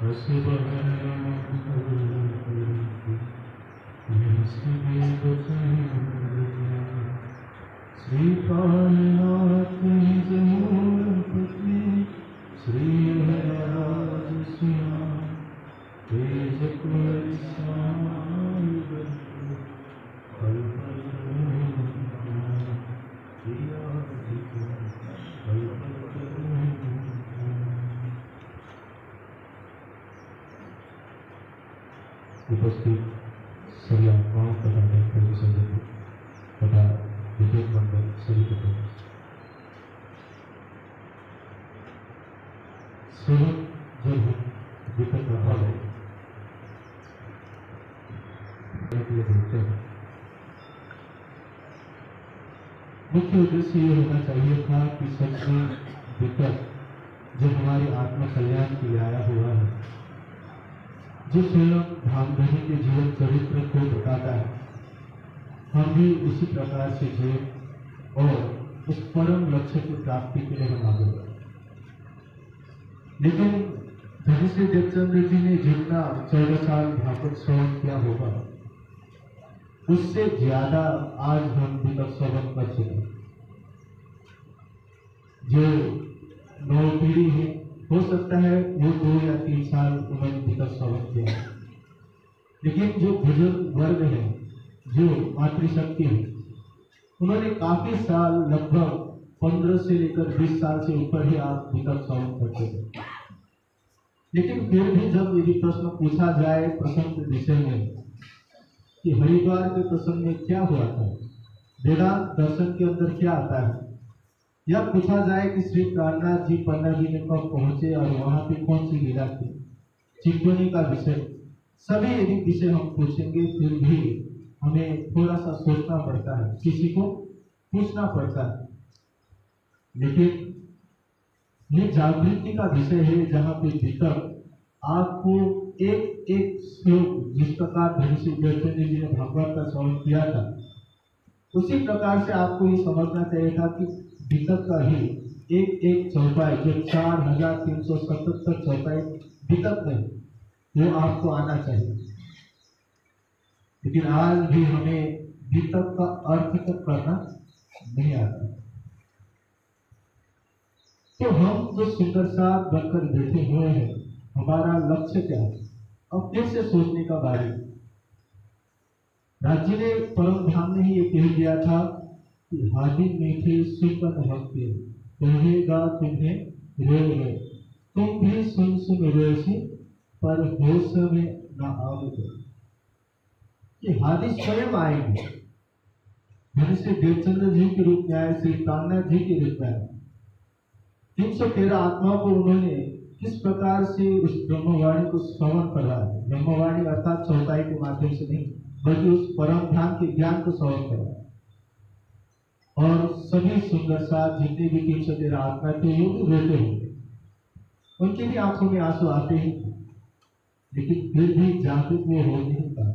श्रीकालनाथ मूलपति श्री हरराज सिया तेज कुंवर श्याम उपस्थित सभी आत्माओं तथा प्रभु संगति तथा विद्युत मंडल सभी को स्वयं जब हम विकट रहा है देखते हैं, मुख्य उद्देश्य ये होना चाहिए था कि सच में विकट जो हमारे आत्म कल्याण के लिए आया हुआ है, जो स्वयं धामधनी के जीवन चरित्र को बताता है, हम भी उसी प्रकार से जिए और उस परम लक्ष्य की प्राप्ति के लिए हम आगे बढ़े। लेकिन धनीश्री देवचंद्र जी ने जितना 14 साल भागवत श्रवण किया होगा, उससे ज्यादा आज हम विकट श्रवण कर चुके। जो 9 पीढ़ी है, हो सकता है वो 2 या 3 साल उन्होंने विकट श्रवण किया, लेकिन जो बुजुर्ग वर्ग है, जो मातृशक्ति है, उन्होंने काफी साल, लगभग 15 से लेकर 20 साल से ऊपर ही आप विकट श्रवण करते थे। लेकिन फिर भी जब यदि प्रश्न पूछा जाए प्रसंग के विषय में कि हरिद्वार के प्रसंग में क्या हुआ था, वेदांत दर्शन के अंदर क्या आता है, या पूछा जाए कि श्री प्राणनाथ जी पन्ना जी में कब पहुंचे और वहां पे कौन सी लीला थी, चिंतनी का विषय, सभी यदि विषय हम पूछेंगे फिर भी हमें थोड़ा सा सोचना पड़ता है, किसी को पूछना पड़ता है। लेकिन ये जागृति का विषय है जहाँ पे भीतर आपको एक एक श्लोक, जिस प्रकार धनीश्री देवचंद्र जी ने भागवत का श्रवण किया था, उसी प्रकार से आपको ये समझना चाहिए था कि भीतर का ही एक एक चौपाई, जो 4377 चौपाई भीतर में, वो आपको आना चाहिए। लेकिन आज भी हमें भीतर का अर्थ तक करना नहीं आता। तो हम जो सुंदर साथ बनकर बैठे हुए हैं, हमारा लक्ष्य क्या है, अब फिर से सोचने का बारी। राज्य ने परम धाम में ही ये कह दिया था कि हादी मीठे सुपन भक्ति कहेगा तुम्हें रोए, तुम भी सुन सुन रोए पर होश में न आओगे। ये हादी स्वयं आएंगे, धनीश्री देवचंद्र जी के रूप में आए, श्री प्राणनाथ जी के रूप में आए। 313 आत्माओं को उन्होंने किस प्रकार से उस ब्रह्मवाणी को श्रवण करा है, ब्रह्मवाणी अर्थात चौपाई के माध्यम से नहीं, बल्कि उस परम धाम के ज्ञान को श्रवण करा। और सभी सुंदर साथ जितने भी 313 आत्मा थे वो भी रोते होंगे, उनकी भी आंखों में आंसू आते ही थे, लेकिन फिर भी जागृत वो हो नहीं पाए।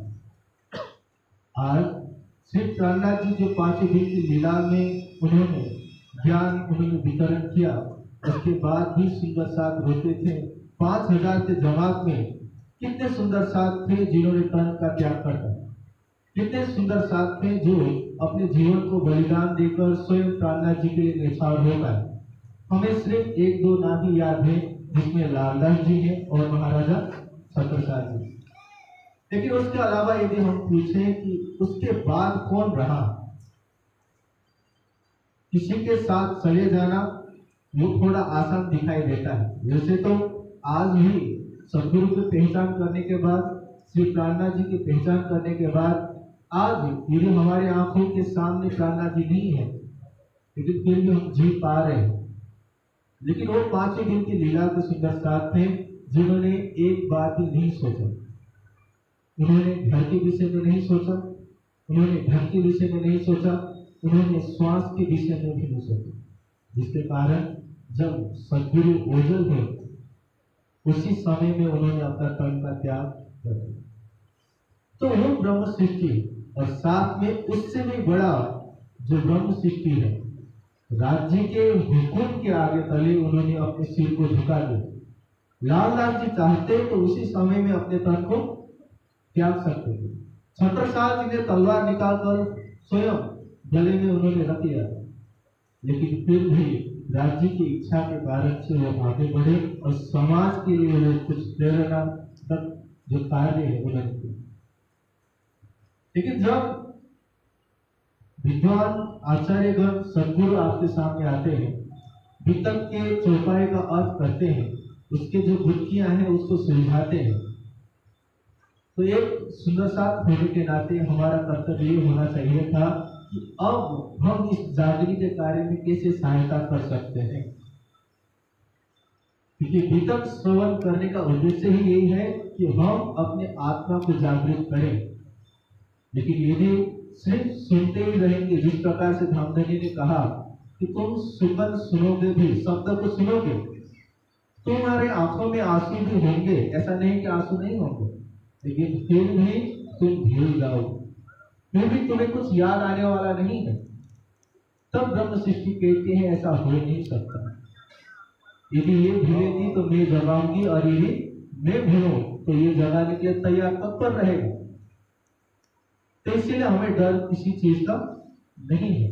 आज श्री प्राणनाथ जी जो 5 दिन की लीला में उन्होंने ज्ञान वितरण किया, उसके बाद भी सुंदर साथ रोते थे। 5000 के जमात में कितने सुंदर साथ थे जिन्होंने तन का त्याग करता, कितने सुंदर साथ थे जो अपने जीवन को बलिदान देकर स्वयं प्राणनाथ जी के लिए न्यौछावर हो गए। हमें सिर्फ 1-2 नाम ही याद है, जिसमें लालदास जी हैं और महाराजा छत्रसाल जी। लेकिन उसके अलावा यदि हम पूछें कि उसके बाद कौन रहा, किसी के साथ चले जाना वो थोड़ा आसान दिखाई देता है। वैसे तो आज भी सदगुरु की पहचान करने के बाद, श्री प्राणनाथ जी की पहचान करने के बाद, आज यदि हमारे आंखों के सामने प्राणनाथ जी नहीं है, लेकिन फिर भी हम जी पा रहे हैं। लेकिन वो 5 दिन की लीला के सुंदर साथ थे जिन्होंने एक बात भी नहीं सोचा। उन्होंने घर के विषय में नहीं सोचा, उन्होंने धन के विषय में नहीं सोचा, उन्होंने श्वास के विषय में भी नहीं सोचा, जिसके कारण जब सदगुरु ओझल हुए उसी समय में उन्होंने अपना तन का त्याग कर दिया। तो वो ब्रह्म सृष्टि और साथ में उससे भी बड़ा जो ब्रह्म सृष्टि है, राज्य के हुकुम के आगे तले उन्होंने अपने सिर को झुका दिया। लालदास जी चाहते तो उसी समय में अपने तन को त्याग सकते थे। छत्रसाल जी ने तलवार निकालकर स्वयं गले में उन्होंने रख लिया, लेकिन फिर भी राज्य की इच्छा के कारण से वो आगे बढ़े और समाज के लिए वो कुछ प्रेरणा तक जो कार्य है उन्होंने किया। लेकिन जब विद्वान आचार्यगण सदगुरु आपके सामने आते हैं, वितक के चौपाई का अर्थ करते हैं, उसके जो गुत्थियां हैं उसको सुलझाते हैं, तो एक सुंदर साथ होने के नाते हमारा कर्तव्य ये होना चाहिए था कि अब हम इस जागृति के कार्य में कैसे सहायता कर सकते हैं। क्योंकि वितक श्रवण करने का उद्देश्य ही यही है कि हम अपने आत्मा को जागृत करें। लेकिन यदि सिर्फ सुनते ही रहेंगे, जिस प्रकार से धामधनी ने कहा कि तुम सुगंध सुनोगे भी, शब्द को सुनोगे, तुम्हारे आंखों में आंसू भी होंगे, ऐसा नहीं कि आंसू नहीं होंगे, लेकिन फिर भी तुम भूल जाओ, फिर भी तुम्हें कुछ याद आने वाला नहीं है। तब ब्रह्म सृष्टि कहते हैं ऐसा हो नहीं सकता। यदि ये भूलेगी तो मैं जगाऊंगी, और यदि मैं भूलूं तो ये जगाने के लिए तैयार तत्पर रहेगा। तो इसीलिए हमें डर किसी चीज का नहीं है।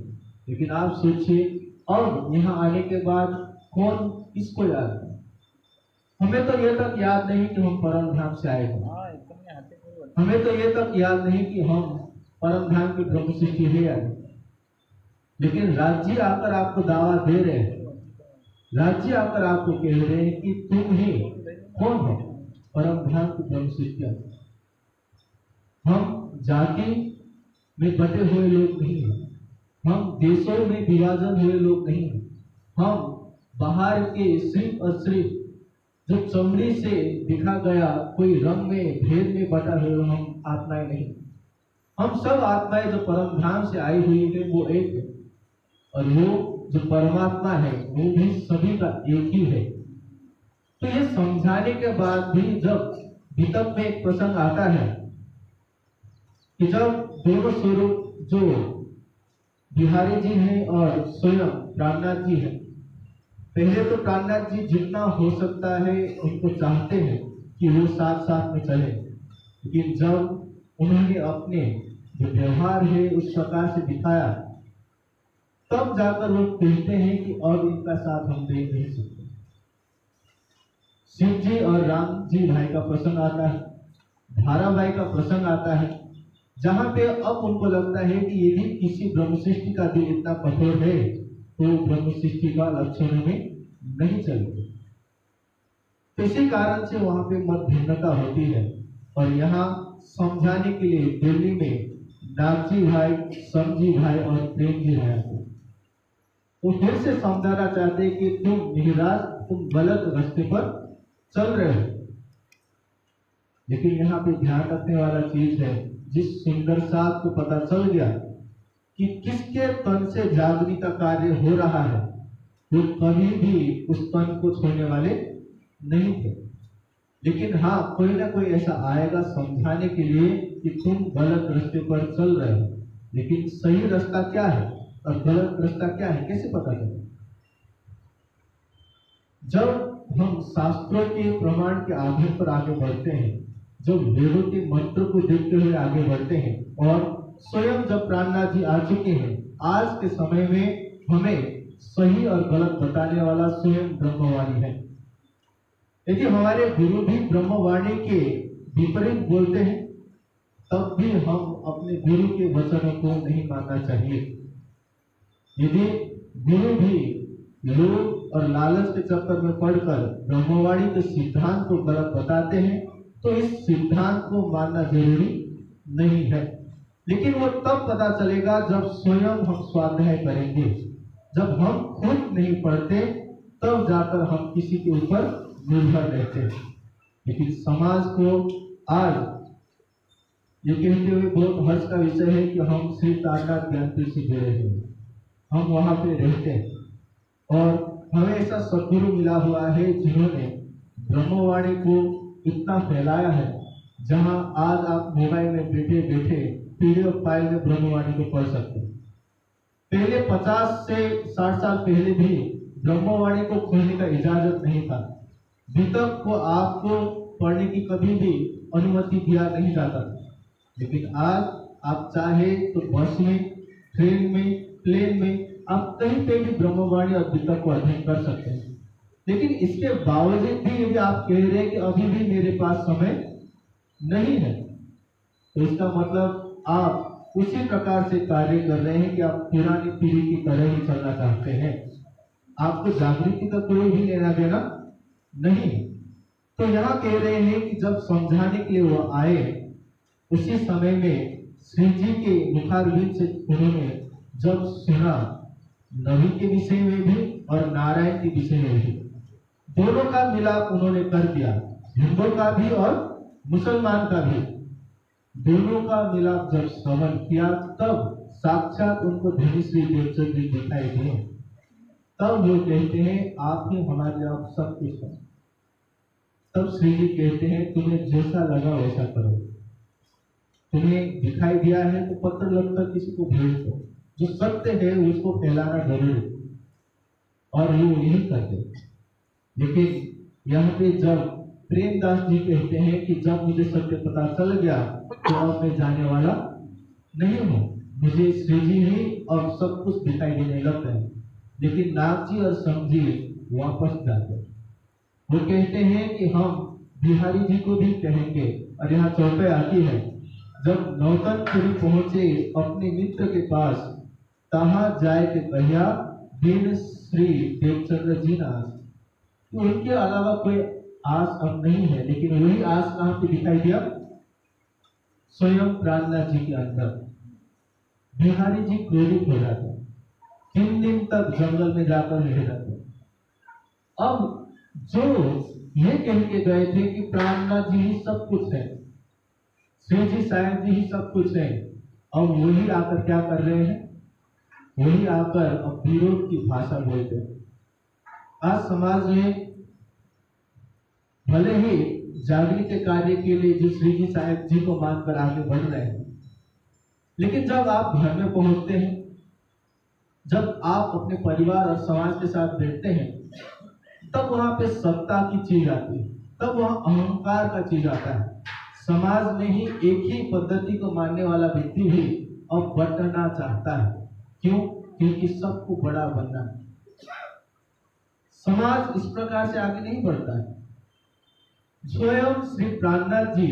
लेकिन आप सोचिए, और यहाँ आने के बाद कौन किसको याद है? हमें तो ये तक याद नहीं कि हम परम धाम से आए हैं, हमें तो ये तक याद नहीं कि हम परम धाम की ब्रह्म सृष्टि है या नहीं। लेकिन राज्य आकर आपको दावा दे रहे हैं, राज्य आकर आपको कह रहे हैं कि तुम ही कौन हो? परम धाम की ब्रह्म सृष्टि। हम जाति में बटे हुए लोग नहीं हैं, हम देशों में विभाजन हुए लोग नहीं हैं, हम बाहर के सिर्फ और सिर्फ जो चमड़ी से दिखा गया कोई रंग में भेद में बटा हुए हम आत्माएं नहीं। हम सब आत्माएं जो परम धाम से आई हुई है वो एक है, और वो जो परमात्मा है वो भी सभी का एक ही है। तो ये समझाने के बाद भी जब वितक में एक प्रसंग आता है कि जब दोनों स्वरूप जो बिहारी जी हैं और स्वयं प्राणनाथ जी हैं, पहले तो प्राणनाथ जी जितना हो सकता है उनको चाहते हैं कि वो साथ साथ में चले, लेकिन जब उन्होंने अपने जो व्यवहार है उस प्रकार से दिखाया, तब जाकर वो कहते हैं कि अब इनका साथ हम दे नहीं सकते। शिव जी और राम जी भाई का प्रसंग आता है, धाराभाई का प्रसंग आता है, जहां पे अब उनको लगता है कि यदि किसी ब्रह्म सृष्टि का दिल इतना कठोर है तो ब्रह्म सृष्टि का लक्षणों में नहीं चलेगा। तो इसी कारण से वहां पे मत भिन्नता होती है। और यहाँ समझाने के लिए दिल्ली में नागजी भाई, समझी भाई और प्रेम जी भाई को वो फिर से समझाना चाहते हैं कि तुम निराश, तुम गलत रास्ते पर चल रहे हो। लेकिन यहाँ पे ध्यान रखने वाला चीज है, जिस सुंदर साथ को पता चल गया कि किसके तन से जागृति का कार्य हो रहा है, वो कभी भी उस तन को छोड़ने वाले नहीं थे। लेकिन हाँ, कोई ना कोई ऐसा आएगा समझाने के लिए कि तुम गलत रास्ते पर चल रहे हो। लेकिन सही रास्ता क्या है और गलत रास्ता क्या है, कैसे पता चले? जब हम शास्त्रों के प्रमाण के आधार पर आगे बढ़ते हैं, जब वेदों के मंत्र को देखते हुए आगे बढ़ते हैं, और स्वयं जब प्राणनाथ जी आ चुके हैं, आज के समय में हमें सही और गलत बताने वाला स्वयं ब्रह्मवाणी है। यदि हमारे गुरु भी ब्रह्मवाणी के विपरीत बोलते हैं, तब भी हम अपने गुरु के वचनों को नहीं मानना चाहिए। यदि गुरु भी लोभ और लालच के चक्कर में पड़कर ब्रह्मवाणी के सिद्धांत को गलत बताते हैं, तो इस सिद्धांत को मानना जरूरी नहीं है। लेकिन वो तब पता चलेगा जब स्वयं हम स्वाध्याय करेंगे। जब हम खुद नहीं पढ़ते तब जाकर हम किसी के ऊपर निर्भर रहते हैं। लेकिन समाज को आज ये कहते हुए बहुत हर्ष का विषय है कि हम श्री तारनाथ ज्ञानपीठ से जुड़े हैं, हम वहां पे रहते हैं, और हमें ऐसा सद्गुरु मिला हुआ है जिन्होंने ब्रह्मवाणी को इतना फैलाया है, जहां आज आप मोबाइल में बैठे बैठे PDF फाइल में ब्रह्मवाणी को पढ़ सकते हैं। पहले 50 से 60 साल पहले भी ब्रह्मवाणी को खोलने का इजाजत नहीं था। वितक को आपको पढ़ने की कभी भी अनुमति दिया नहीं जाता था, लेकिन आज आप चाहे तो बस में, ट्रेन में, प्लेन में, आप कहीं पे भी ब्रह्मवाणी और वितक को अध्ययन कर सकते हैं। लेकिन इसके बावजूद भी यदि आप कह रहे हैं कि अभी भी मेरे पास समय नहीं है, तो इसका मतलब आप उसी प्रकार से कार्य कर रहे हैं कि आप पुरानी पीढ़ी की तरह ही चलना चाहते हैं। आपको जागृति का कोई भी लेना देना नहीं है। तो यहाँ कह रहे हैं कि जब समझाने के लिए वो आए, उसी समय में श्री जी के मुखारविंद से उन्होंने जब सुना, नबी के विषय में भी और नारायण के विषय में भी, दोनों का मिलाप उन्होंने कर दिया, हिंदुओं का भी और मुसलमान का भी। दोनों का मिलाप जब श्रवण किया, तब साक्षात उनको धनी श्री देवचंद जी दिखाई दिए। तब वो कहते हैं आप ही हमारे लिए अब सब कुछ है। तब श्री जी कहते हैं तुम्हें जैसा लगा वैसा करो, तुम्हें दिखाई दिया है तो पत्र लगकर किसी को भेज दो, जो सत्य है उसको फैलाना जरूरी, और वो यही करते। लेकिन यहाँ पे जब प्रेमदास जी कहते हैं कि जब मुझे सत्य पता चल गया तो अब मैं जाने वाला नहीं हूँ, मुझे श्री जी ही अब सब कुछ दिखाई देने लगता है। लेकिन नाथ जी और संत जी वापस जाते, वो कहते हैं कि हम बिहारी जी को भी कहेंगे। और यहाँ चौपाई आती है, जब नौतनपुरी पहुंचे अपने मित्र के पास, तहाँ जाए के कहिया दिन श्री देवचंद्र जी नाथ। तो उनके अलावा कोई आस अब नहीं है, लेकिन वही आस कहाँ पे दिखाई दिया? स्वयं प्राणनाथ जी के अंदर। बिहारी जी क्रोधित हो जाते, 3 दिन तक जंगल में जाकर रह जाते। अब जो ये कह के गए थे कि प्राणनाथ जी ही सब कुछ है, श्री जी साहेब जी ही सब कुछ है, अब वही आकर क्या कर रहे हैं? वही आकर अब विरोध की भाषा बोलते हैं। आज समाज में भले ही जागृति कार्य के लिए जो श्री जी साहेब जी को मानकर आगे बढ़ रहे हैं, लेकिन जब आप घर में पहुंचते हैं, जब आप अपने परिवार और समाज के साथ बैठते हैं, तब वहां पे सत्ता की चीज आती है, तब वहां अहंकार का चीज आता है। समाज में ही एक ही पद्धति को मानने वाला व्यक्ति भी अब बंटना चाहता है। क्यों? क्योंकि सबको बड़ा बनना है। समाज इस प्रकार से आगे नहीं बढ़ता है। स्वयं श्री प्राणनाथ जी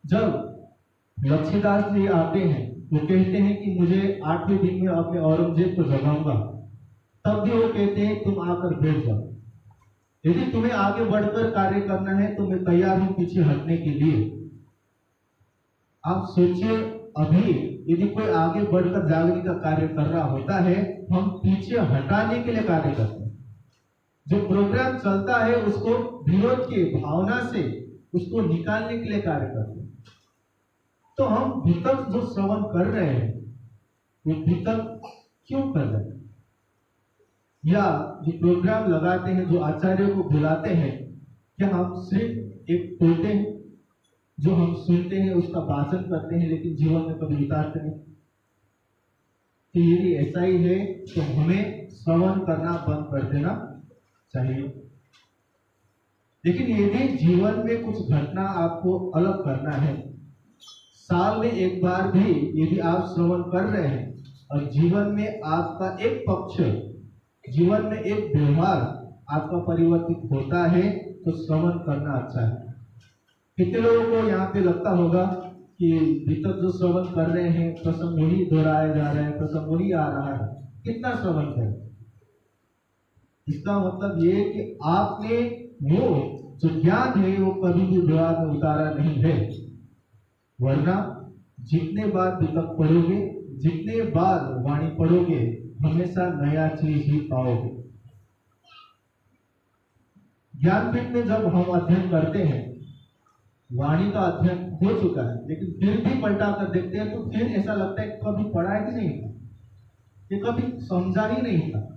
जब लक्ष्मीदास जी आते हैं, वो कहते हैं कि मुझे 8वें दिन में अपने औरंगजेब को जगाऊंगा, तब भी वो कहते हैं तुम आकर बैठ जाओ, यदि तुम्हें आगे बढ़कर कार्य करना है तो मैं तैयार हूं पीछे हटने के लिए। आप सोचिए, अभी यदि कोई आगे बढ़कर जागृति का कार्य कर रहा होता है, हम पीछे हटाने के लिए कार्य करते हैं। जो प्रोग्राम चलता है उसको विरोध की भावना से उसको निकालने के लिए कार्य करते हैं। तो हम वितक जो श्रवण कर रहे हैं, वो वितक क्यों कर रहे हैं? या जो प्रोग्राम लगाते हैं, जो आचार्यों को बुलाते हैं, क्या हम सिर्फ एक तोते हैं जो हम सुनते हैं, उसका वाचन करते हैं, लेकिन जीवन में कभी उतारते नहीं? तो यदि ऐसा ही है तो हमें श्रवण करना बंद कर देना चाहिए। लेकिन यदि जीवन में कुछ घटना आपको अलग करना है, साल में एक बार भी यदि आप श्रवण कर रहे हैं और जीवन में आपका एक पक्ष, जीवन में एक व्यवहार आपका परिवर्तित होता है, तो श्रवण करना अच्छा है। कितने लोगों को यहाँ पे लगता होगा कि वितक जो श्रवण कर रहे हैं, प्रसंग वही दोहराया जा रहा है, प्रसंग वही आ रहा है, कितना श्रवण करें? इसका मतलब ये कि आपने वो जो ज्ञान है वो कभी भी दिमाग में उतारा नहीं है। वरना जितने बार वितक पढ़ोगे, जितने बार वाणी पढ़ोगे, हमेशा नया चीज ही पाओगे। ज्ञानपीठ में जब हम अध्ययन करते हैं, वाणी का अध्ययन हो चुका है, लेकिन फिर भी पलटा कर देखते हैं तो फिर ऐसा लगता है कभी पढ़ा ही नहीं था, ये कभी समझा ही नहीं था।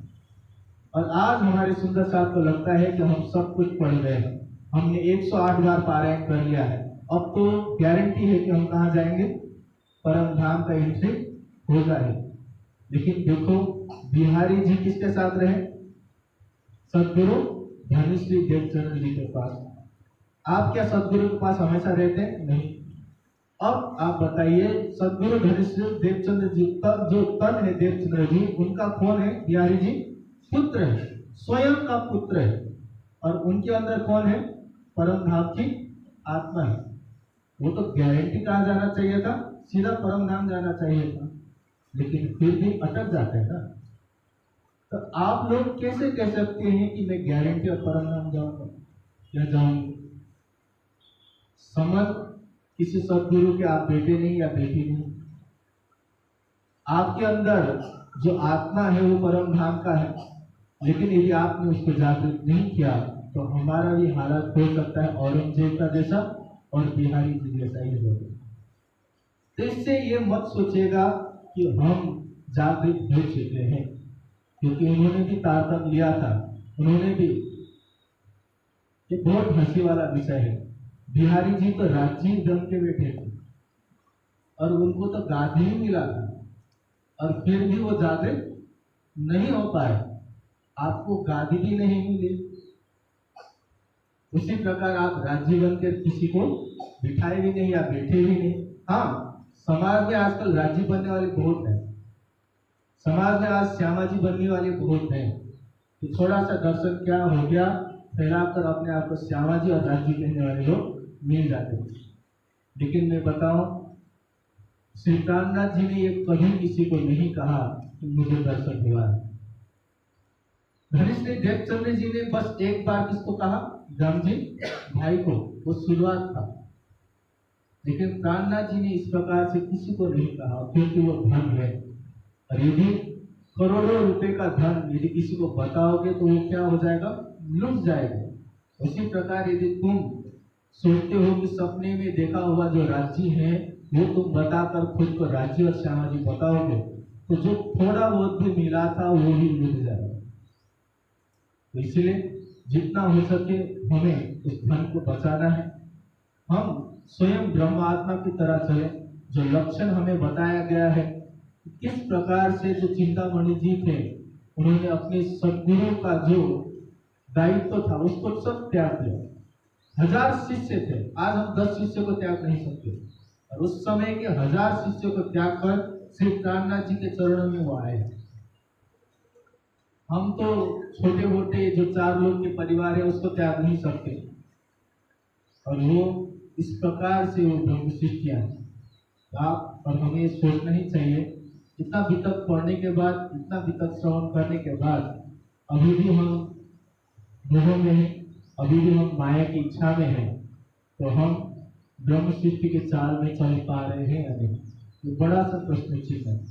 और आज हमारे सुंदर साहब को लगता है कि हम सब कुछ पढ़ गए हैं, हमने 108 बार पारायण कर लिया है, अब तो गारंटी है कि हम कहाँ जाएंगे? परम धाम का एंट्री हो जाएगा। लेकिन देखो, बिहारी जी किसके साथ रहे? सदगुरु धनश्री देवचंद्र जी के पास। आप क्या सदगुरु के पास हमेशा रहते हैं? नहीं। अब आप बताइए, सदगुरु धनश्री देवचंद्र जी का जो तन है, देवचंद्र जी, उनका कौन है? बिहारी जी पुत्र है, स्वयं का पुत्र है। और उनके अंदर कौन है? परम धाम की आत्मा है। वो तो गारंटी कहा जाना चाहिए था, सीधा परम धाम जाना चाहिए था, लेकिन फिर भी अटक जाते हैं ना। तो आप लोग कैसे कह सकते हैं कि मैं गारंटी और परम धाम जाऊंगा या जाऊंगी? समझ किसी सदगुरु के आप बेटे नहीं या बेटी नहीं। आपके अंदर जो आत्मा है वो परम धाम का है, लेकिन यदि आपने उसको जागृत नहीं किया तो हमारा भी हालत हो सकता है औरंगजेब का जैसा और बिहारी जी जैसा ही होगा। तो इससे ये मत सोचेगा कि हम जागृत हो चुके हैं, क्योंकि उन्होंने भी तारतम्य लिया था। उन्होंने भी, ये बहुत हंसी वाला विषय है, बिहारी जी तो राजीव जम के बैठे थे और उनको तो गादी ही मिला था और फिर भी वो जागृत नहीं हो पाए। आपको गादी भी नहीं मिली, उसी प्रकार आप राज्य बनकर किसी को बिठाए भी नहीं या बैठे भी नहीं। हाँ, समाज में आजकल राज्य बनने वाले बहुत हैं, समाज में आज श्यामा जी बनने वाले बहुत हैं। तो थोड़ा सा दर्शन क्या हो गया, फैलाकर अपने आप को श्यामा जी और राज्य कहने वाले लोग मिल जाते हैं। लेकिन मैं बताऊं, श्री प्राणनाथ जी ने ये कभी किसी को नहीं कहा कि मुझे दर्शन हुआ है। धनिश्री देवचंद्र जी ने बस एक बार किसको कहा? रामजी भाई को, वो शुरुआत था। लेकिन प्राणनाथ जी ने इस प्रकार से किसी को नहीं कहा, क्योंकि वो धन है। और यदि करोड़ों रुपए का धन यदि किसी को बताओगे तो वो क्या हो जाएगा? लुट जाएगा। उसी प्रकार यदि तुम सोचते हो कि सपने में देखा हुआ जो राज्य है वो तुम बताकर खुद को राज्य और श्यामा जी बताओगे, तो जो थोड़ा बहुत भी मिला था वो भी लुट जाएगा। तो इसलिए जितना हो सके हमें उस धन को बचाना है। हम स्वयं ब्रह्मात्मा की तरह चले। जो लक्षण हमें बताया गया है, किस प्रकार से जो चिंतामणि जी थे, उन्होंने अपने सदगुरु का जो दायित्व था उसको सब त्याग दिया। 1000 शिष्य थे, आज हम 10 शिष्य को त्याग नहीं सकते, और उस समय के 1000 शिष्यों को त्याग कर श्री प्राणनाथ जी के चरणों में वो आए। हम तो छोटे मोटे जो 4 लोग के परिवार है उसको त्याग नहीं सकते, और वो इस प्रकार से वो ब्रह्म सृष्टियां। आप और हमें ये सोचना ही चाहिए, इतना वितक पढ़ने के बाद, इतना वितक श्रवण करने के बाद अभी भी हम मोह में हैं, अभी भी हम माया की इच्छा में हैं, तो हम ब्रह्म सृष्टि के चाल में चल पा रहे हैं या नहीं? ये बड़ा सा प्रश्न चिन्ह है।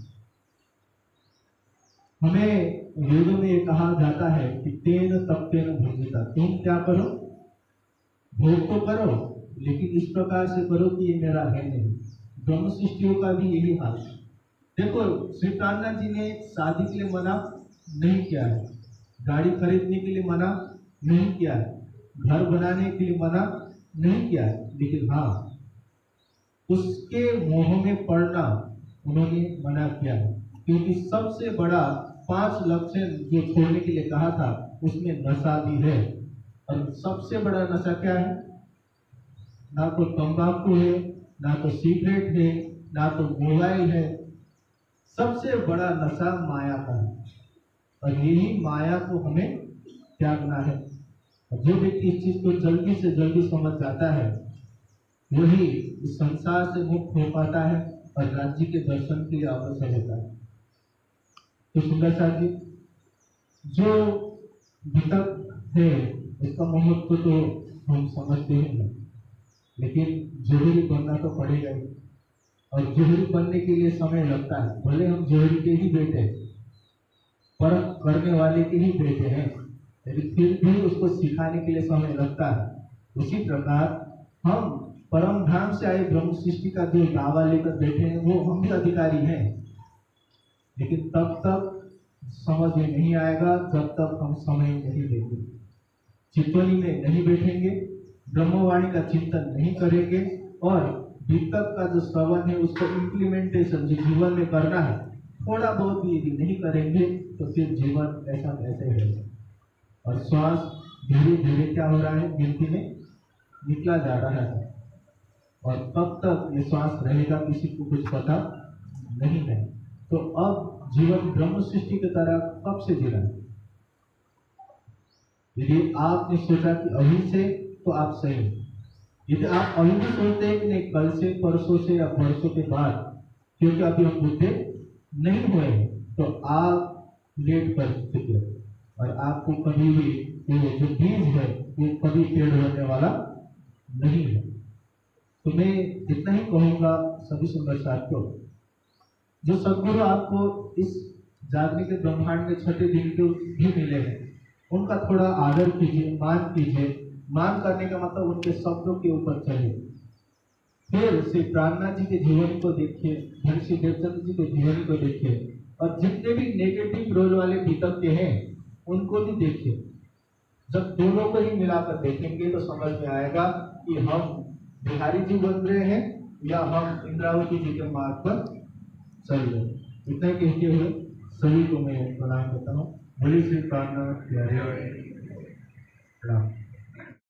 हमें वेदों में ये कहा जाता है कि तेन तप्तेन भोगिता, तुम क्या करो? भोग तो करो, लेकिन इस प्रकार से करो कि ये मेरा है नहीं। ब्रह्म सृष्टियों का भी यही हाल है। देखो, श्री प्राणनाथ जी ने शादी के लिए मना नहीं किया है, गाड़ी खरीदने के लिए मना नहीं किया है, घर बनाने के लिए मना नहीं किया है, लेकिन हाँ, उसके मोह में पड़ना उन्होंने मना किया है। क्योंकि सबसे बड़ा 5 लक्षण जो छोड़ने के लिए कहा था उसमें नशा भी है। और सबसे बड़ा नशा क्या है? ना तो तंबाकू है, ना तो सिगरेट है, ना तो मोबाइल है। सबसे बड़ा नशा माया का है, और यही माया को हमें त्यागना है। जो व्यक्ति इस चीज को जल्दी से जल्दी समझ जाता है वही इस संसार से मुक्त हो पाता है और राज्य के दर्शन के लिए अवसर होता है। तो सुंदर साहब जी, जो वितक है इसका महत्व तो हम समझते हैं, लेकिन जोहरी बनना तो पड़ेगा ही, और जोहरी बनने के लिए समय लगता है। भले हम जोहरी के ही बेटे, पर करने वाले के ही बेटे हैं, लेकिन फिर भी उसको सिखाने के लिए समय लगता है। उसी प्रकार हम परम धाम से आए ब्रह्म सृष्टि का जो दावा लेकर बैठे हैं वो हम भी अधिकारी हैं, लेकिन तब तक समझ में नहीं आएगा जब तक हम समय नहीं देंगे, चिंतनी में नहीं बैठेंगे, ब्रह्मवाणी का चिंतन नहीं करेंगे, और वितक का जो श्रवण है उसको इम्प्लीमेंटेशन जो जीवन में करना है थोड़ा बहुत भी यदि नहीं करेंगे तो फिर जीवन ऐसा वैसे है। और श्वास धीरे धीरे क्या हो रहा है, गिनती में निकला जा रहा है। और कब तक ये श्वास रहेगा किसी को कुछ पता नहीं है। तो अब जीवन ब्रह्म सृष्टि की तरह कब से जीना है? यदि आपने सोचा कि अभी से, तो आप सही हैं। यदि आप अभी भी सोचते हैं कि नहीं, कल से, परसों से या वर्षों के बाद, क्योंकि अभी हम बुद्धे नहीं हुए हैं, तो आप लेट कर चुके हैं। और आपको कभी भी वो जो बीज है वो कभी पेड़ होने वाला नहीं है। तो मैं इतना ही कहूंगा सभी सुंदर साथियों, जो सदगुरु आपको इस जागने के ब्रह्मांड में छठे दिन के भी मिले हैं, उनका थोड़ा आदर कीजिए, मान कीजिए। मान करने का मतलब उनके शब्दों के ऊपर चलिए। फिर श्री प्राणनाथ जी के जीवन को देखिए, श्री देवचंद्र जी के जीवन को देखिए, और जितने भी नेगेटिव रोल वाले वितज्ञ हैं उनको भी देखिए। जब दोनों को ही मिलाकर देखेंगे तो समझ में आएगा कि हम बिहारी जी बन रहे हैं या हम इंद्रावती जी के मार्ग पर चल रहे हैं। इतना कहते हुए सभी को मैं प्रणाम करता हूँ। बोलिए श्री प्राणनाथ प्यारे राम।